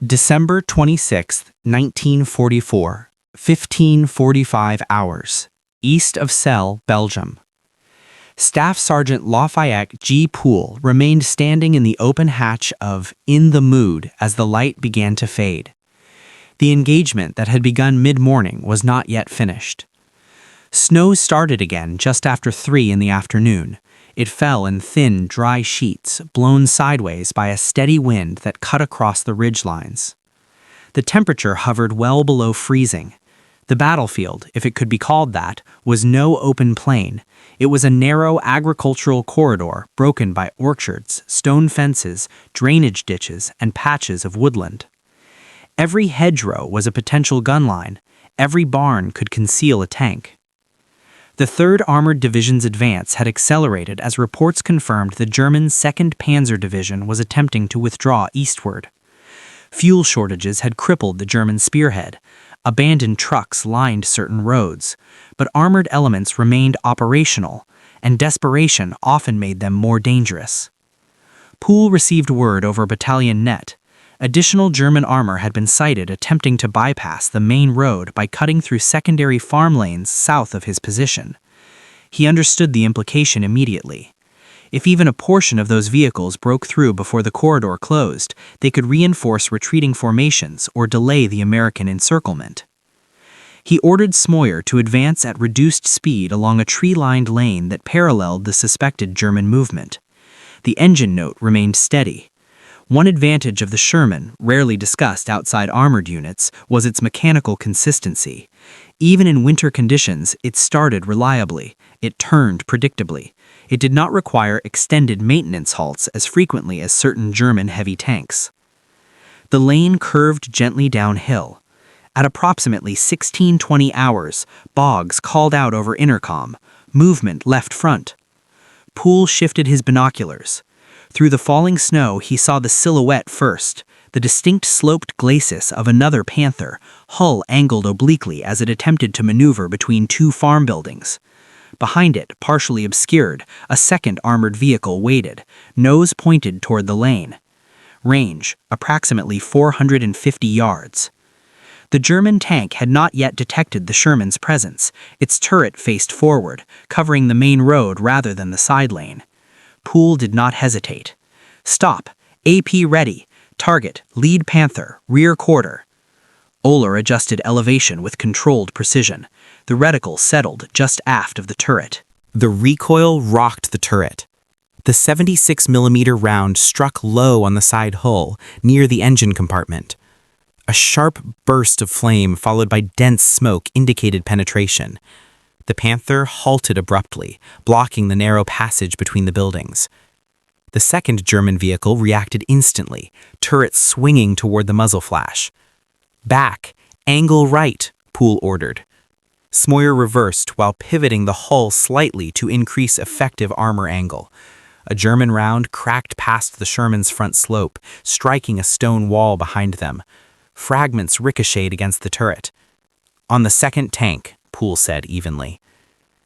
December 26, 1944, 15:45 hours, east of Celle, Belgium. Staff Sergeant Lafayette G. Poole remained standing in the open hatch of In the Mood as the light began to fade. The engagement that had begun mid-morning was not yet finished. Snow started again just after 3 in the afternoon. It fell in thin, dry sheets, blown sideways by a steady wind that cut across the ridgelines. The temperature hovered well below freezing. The battlefield, if it could be called that, was no open plain. It was a narrow agricultural corridor broken by orchards, stone fences, drainage ditches, and patches of woodland. Every hedgerow was a potential gun line. Every barn could conceal a tank. The 3rd Armored Division's advance had accelerated as reports confirmed the German 2nd Panzer Division was attempting to withdraw eastward. Fuel shortages had crippled the German spearhead. Abandoned trucks lined certain roads, but armored elements remained operational, and desperation often made them more dangerous. Poole received word over battalion net. Additional German armor had been sighted attempting to bypass the main road by cutting through secondary farm lanes south of his position. He understood the implication immediately. If even a portion of those vehicles broke through before the corridor closed, they could reinforce retreating formations or delay the American encirclement. He ordered Smoyer to advance at reduced speed along a tree-lined lane that paralleled the suspected German movement. The engine note remained steady. One advantage of the Sherman, rarely discussed outside armored units, was its mechanical consistency. Even in winter conditions, it started reliably. It turned predictably. It did not require extended maintenance halts as frequently as certain German heavy tanks. The lane curved gently downhill. At approximately 16:20 hours, Boggs called out over intercom, "Movement left front." Poole shifted his binoculars. Through the falling snow, he saw the silhouette first, the distinct sloped glacis of another Panther, hull angled obliquely as it attempted to maneuver between 2 farm buildings. Behind it, partially obscured, a 2nd armored vehicle waited, nose pointed toward the lane. Range, approximately 450 yards. The German tank had not yet detected the Sherman's presence. Its turret faced forward, covering the main road rather than the side lane. Poole did not hesitate. "Stop. AP ready. Target, lead Panther, rear quarter." Oehler adjusted elevation with controlled precision. The reticle settled just aft of the turret. The recoil rocked the turret. The 76mm round struck low on the side hull, near the engine compartment. A sharp burst of flame followed by dense smoke indicated penetration. The Panther halted abruptly, blocking the narrow passage between the buildings. The 2nd German vehicle reacted instantly, turret swinging toward the muzzle flash. "Back! Angle right!" Poole ordered. Smoyer reversed while pivoting the hull slightly to increase effective armor angle. A German round cracked past the Sherman's front slope, striking a stone wall behind them. Fragments ricocheted against the turret. "On the 2nd tank," Poole said evenly.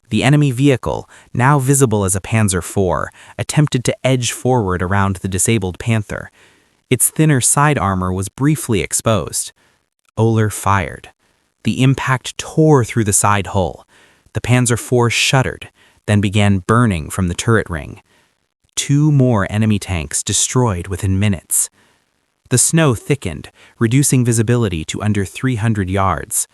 The enemy vehicle, now visible as a Panzer IV, attempted to edge forward around the disabled Panther. Its thinner side armor was briefly exposed. Oehler fired. The impact tore through the side hull. The Panzer IV shuddered, then began burning from the turret ring. 2 more enemy tanks destroyed within minutes. The snow thickened, reducing visibility to under 300 yards.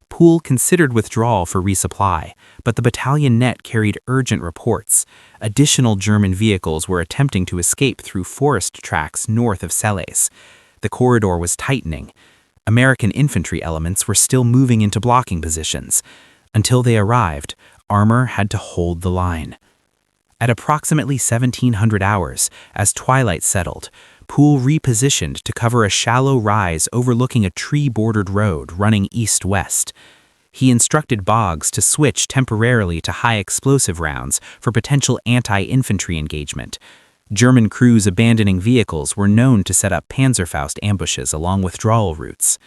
Poole considered withdrawal for resupply, but the battalion net carried urgent reports. Additional German vehicles were attempting to escape through forest tracks north of Celles. The corridor was tightening. American infantry elements were still moving into blocking positions. Until they arrived, armor had to hold the line. At approximately 1700 hours, as twilight settled, Poole repositioned to cover a shallow rise overlooking a tree-bordered road running east-west. He instructed Boggs to switch temporarily to high-explosive rounds for potential anti-infantry engagement. German crews abandoning vehicles were known to set up Panzerfaust ambushes along withdrawal routes.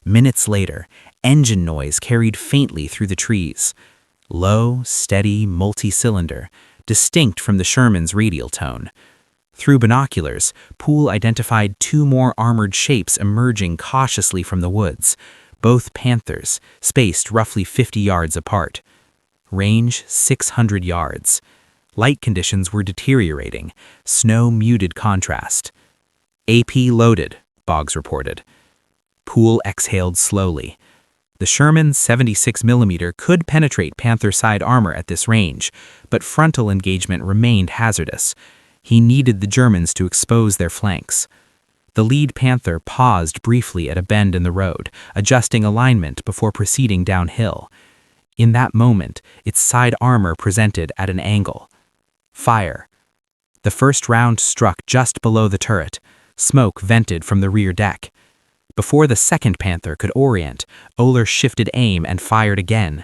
Minutes later, engine noise carried faintly through the trees. Low, steady, multi-cylinder, distinct from the Sherman's radial tone. Through binoculars, Poole identified two more armored shapes emerging cautiously from the woods, both Panthers, spaced roughly 50 yards apart. Range 600 yards. Light conditions were deteriorating. Snow muted contrast. AP loaded, Boggs reported. Poole exhaled slowly. The Sherman's 76mm could penetrate Panther side armor at this range, but frontal engagement remained hazardous. He needed the Germans to expose their flanks. The lead Panther paused briefly at a bend in the road, adjusting alignment before proceeding downhill. In that moment, its side armor presented at an angle. Fire. The first round struck just below the turret. Smoke vented from the rear deck. Before the second Panther could orient, Oehler shifted aim and fired again.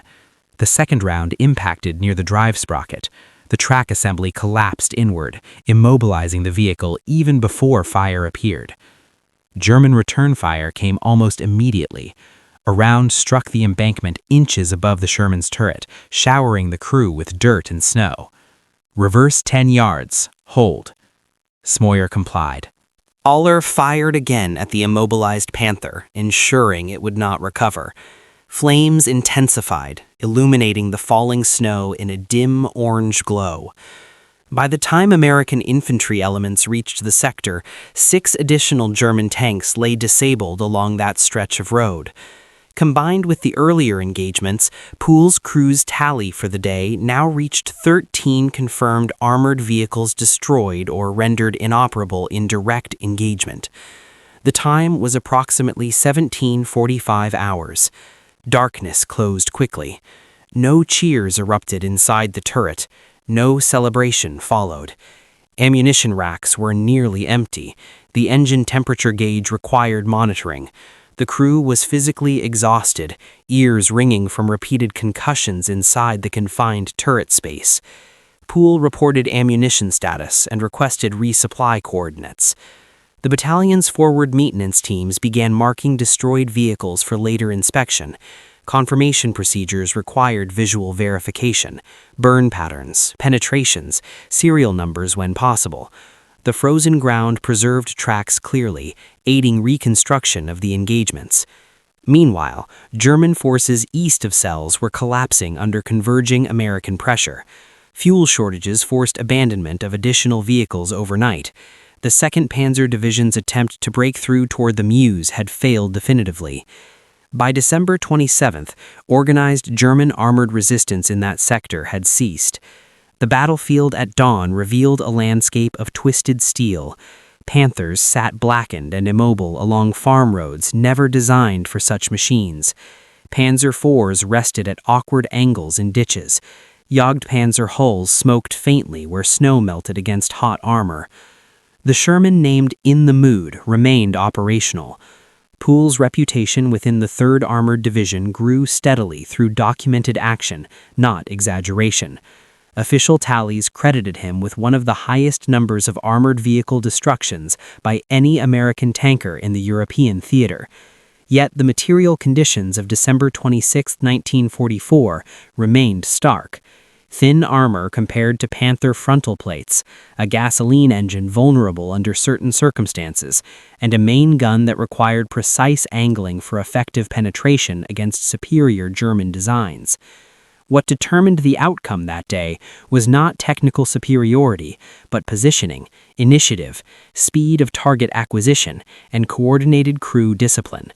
The second round impacted near the drive sprocket. The track assembly collapsed inward, immobilizing the vehicle even before fire appeared. German return fire came almost immediately. A round struck the embankment inches above the Sherman's turret, showering the crew with dirt and snow. Reverse 10 yards. Hold. Smoyer complied. Oehler fired again at the immobilized Panther, ensuring it would not recover. Flames intensified, illuminating the falling snow in a dim orange glow. By the time American infantry elements reached the sector, 6 additional German tanks lay disabled along that stretch of road. Combined with the earlier engagements, Poole's crew's tally for the day now reached 13 confirmed armored vehicles destroyed or rendered inoperable in direct engagement. The time was approximately 17:45 hours. Darkness closed quickly. No cheers erupted inside the turret. No celebration followed. Ammunition racks were nearly empty. The engine temperature gauge required monitoring. The crew was physically exhausted, ears ringing from repeated concussions inside the confined turret space. Poole reported ammunition status and requested resupply coordinates. The battalion's forward maintenance teams began marking destroyed vehicles for later inspection. Confirmation procedures required visual verification, burn patterns, penetrations, serial numbers when possible. The frozen ground preserved tracks clearly, aiding reconstruction of the engagements. Meanwhile, German forces east of Celles were collapsing under converging American pressure. Fuel shortages forced abandonment of additional vehicles overnight. The 2nd Panzer Division's attempt to break through toward the Meuse had failed definitively. By December 27th, organized German armored resistance in that sector had ceased. The battlefield at dawn revealed a landscape of twisted steel. Panthers sat blackened and immobile along farm roads never designed for such machines. Panzer IVs rested at awkward angles in ditches. Jagdpanzer hulls smoked faintly where snow melted against hot armor. The Sherman named In the Mood remained operational. Poole's reputation within the 3rd Armored Division grew steadily through documented action, not exaggeration. Official tallies credited him with one of the highest numbers of armored vehicle destructions by any American tanker in the European theater. Yet the material conditions of December 26, 1944, remained stark. Thin armor compared to Panther frontal plates, a gasoline engine vulnerable under certain circumstances, and a main gun that required precise angling for effective penetration against superior German designs. What determined the outcome that day was not technical superiority, but positioning, initiative, speed of target acquisition, and coordinated crew discipline.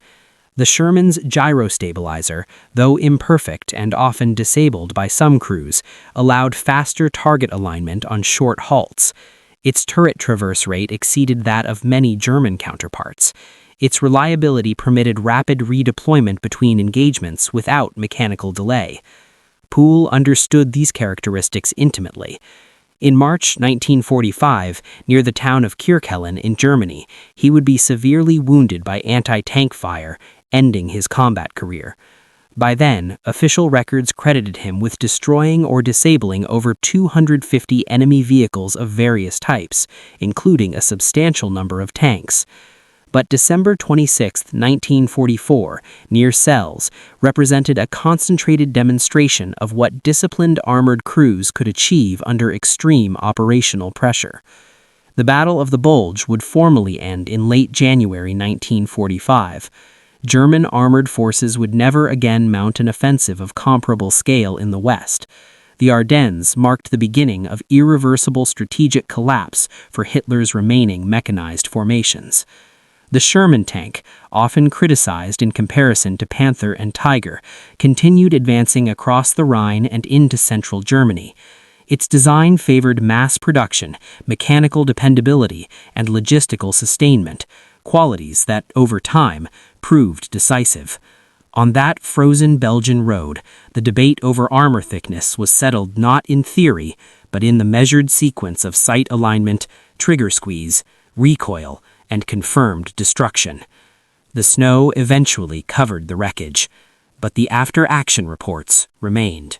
The Sherman's gyrostabilizer, though imperfect and often disabled by some crews, allowed faster target alignment on short halts. Its turret traverse rate exceeded that of many German counterparts. Its reliability permitted rapid redeployment between engagements without mechanical delay. Poole understood these characteristics intimately. In March 1945, near the town of Kirchhellen in Germany, he would be severely wounded by anti-tank fire, ending his combat career. By then, official records credited him with destroying or disabling over 250 enemy vehicles of various types, including a substantial number of tanks. But December 26, 1944, near Celles, represented a concentrated demonstration of what disciplined armored crews could achieve under extreme operational pressure. The Battle of the Bulge would formally end in late January 1945. German armored forces would never again mount an offensive of comparable scale in the West. The Ardennes marked the beginning of irreversible strategic collapse for Hitler's remaining mechanized formations. The Sherman tank, often criticized in comparison to Panther and Tiger, continued advancing across the Rhine and into central Germany. Its design favored mass production, mechanical dependability, and logistical sustainment, qualities that, over time, proved decisive. On that frozen Belgian road, the debate over armor thickness was settled not in theory, but in the measured sequence of sight alignment, trigger squeeze, recoil, and confirmed destruction. The snow eventually covered the wreckage, but the after-action reports remained.